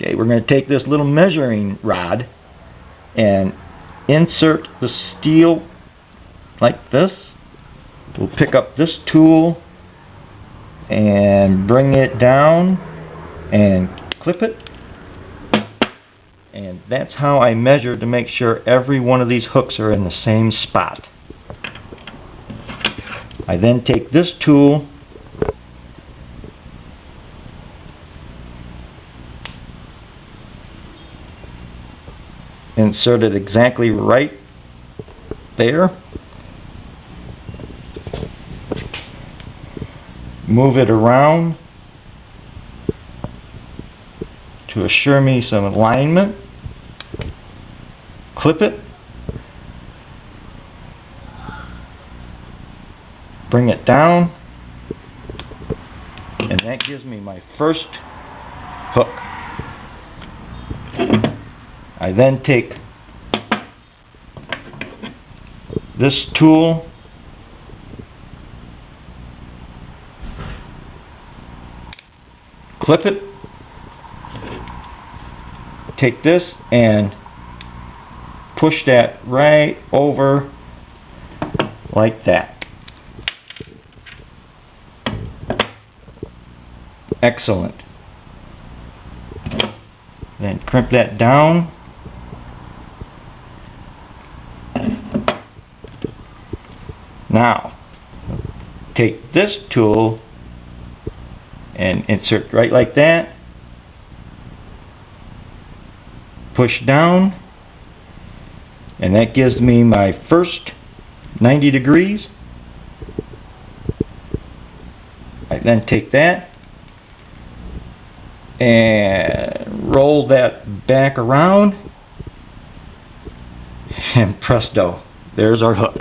Okay, we're going to take this little measuring rod and insert the steel like this. We'll pick up this tool and bring it down and clip it. And that's how I measure to make sure every one of these hooks are in the same spot. I then take this tool insert it exactly right there. Move it around to assure me some alignment. Clip it. Bring it down. And that gives me my first hook. I then take this tool clip it, take this and push that right over like that. Excellent. Then crimp that down. Now, take this tool and insert right like that. Push down, and that gives me my first 90 degrees. I then take that and roll that back around, and presto, there's our hook.